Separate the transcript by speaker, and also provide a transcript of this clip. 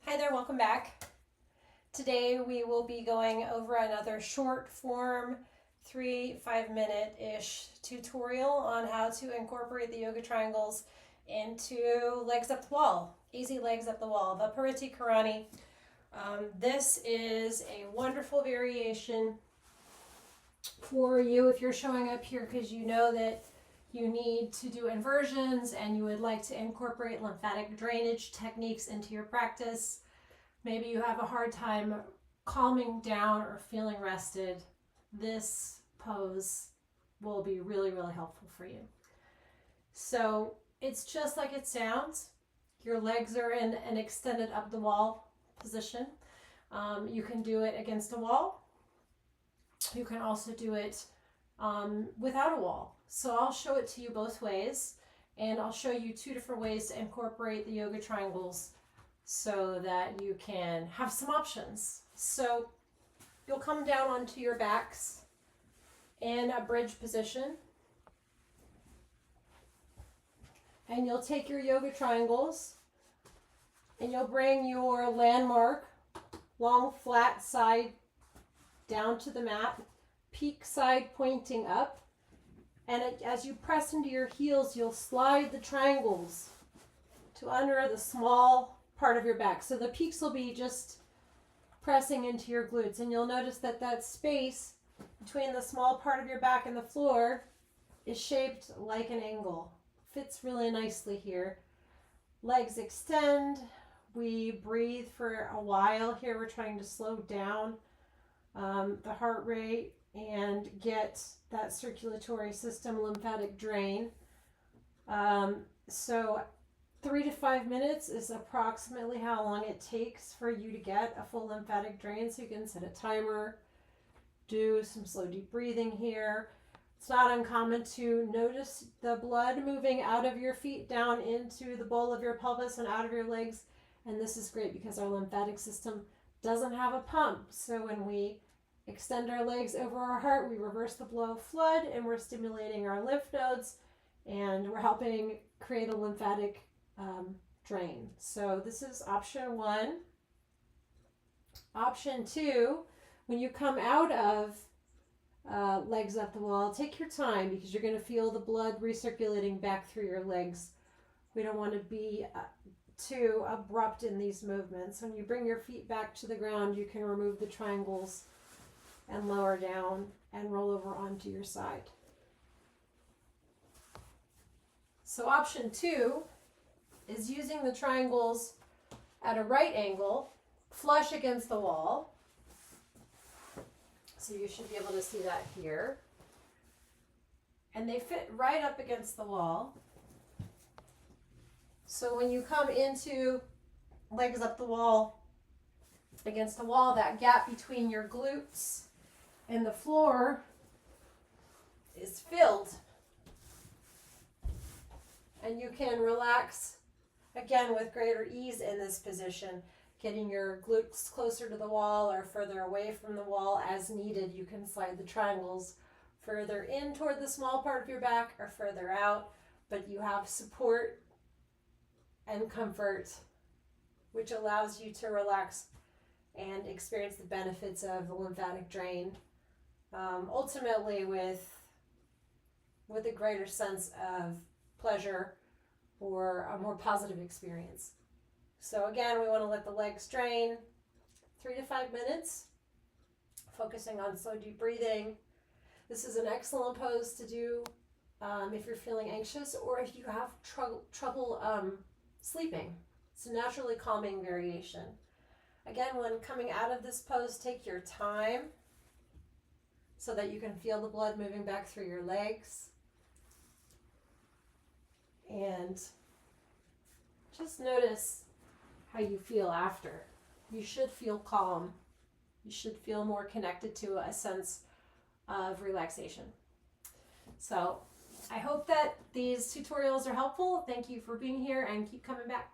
Speaker 1: Hi there, welcome back. Today we will be going over another short form 3-5 minute-ish tutorial on how to incorporate the yoga triangles into legs up the wall, easy legs up the wall, Vipariti Karani. This is a wonderful variation for you if you're showing up here because you know that you need to do inversions and you would like to incorporate lymphatic drainage techniques into your practice. Maybe you have a hard time calming down or feeling rested. This pose will be really, really helpful for you. So it's just like it sounds. Your legs are in an extended up the wall position. You can do it against a wall. You can also do it without a wall. So I'll show it to you both ways, and I'll show you two different ways to incorporate the yoga triangles so that you can have some options. So you'll come down onto your backs in a bridge position, and you'll take your yoga triangles and you'll bring your landmark, long flat side down to the mat, peak side pointing up, and as you press into your heels, you'll slide the triangles to under the small part of your back. So the peaks will be just pressing into your glutes, and you'll notice that that space between the small part of your back and the floor is shaped like an angle. Fits really nicely here. Legs extend. We breathe for a while here. We're trying to slow down the heart rate and get that circulatory system lymphatic drain. So 3 to 5 minutes is approximately how long it takes for you to get a full lymphatic drain. So you can set a timer, do some slow deep breathing here. It's not uncommon to notice the blood moving out of your feet down into the bowl of your pelvis and out of your legs. And this is great because our lymphatic system doesn't have a pump. So when we extend our legs over our heart, we reverse the flow of flood, and we're stimulating our lymph nodes, and we're helping create a lymphatic drain. So this is option one. Option two, when you come out of legs up the wall, take your time because you're going to feel the blood recirculating back through your legs. We don't want to be too abrupt in these movements. When you bring your feet back to the ground, you can remove the triangles and lower down and roll over onto your side. So option two is using the triangles at a right angle, flush against the wall. So you should be able to see that here. And they fit right up against the wall. So when you come into legs up the wall, against the wall, that gap between your glutes and the floor is filled. And you can relax again with greater ease in this position, getting your glutes closer to the wall or further away from the wall as needed. You can slide the triangles further in toward the small part of your back or further out, but you have support and comfort, which allows you to relax and experience the benefits of the lymphatic drain, ultimately with a greater sense of pleasure or a more positive experience. So again, we want to let the legs drain 3 to 5 minutes, focusing on slow deep breathing. This is an excellent pose to do if you're feeling anxious or if you have trouble sleeping. It's a naturally calming variation. Again, when coming out of this pose, take your time so that you can feel the blood moving back through your legs. And just notice how you feel after. You should feel calm. You should feel more connected to a sense of relaxation. So I hope that these tutorials are helpful. Thank you for being here and keep coming back.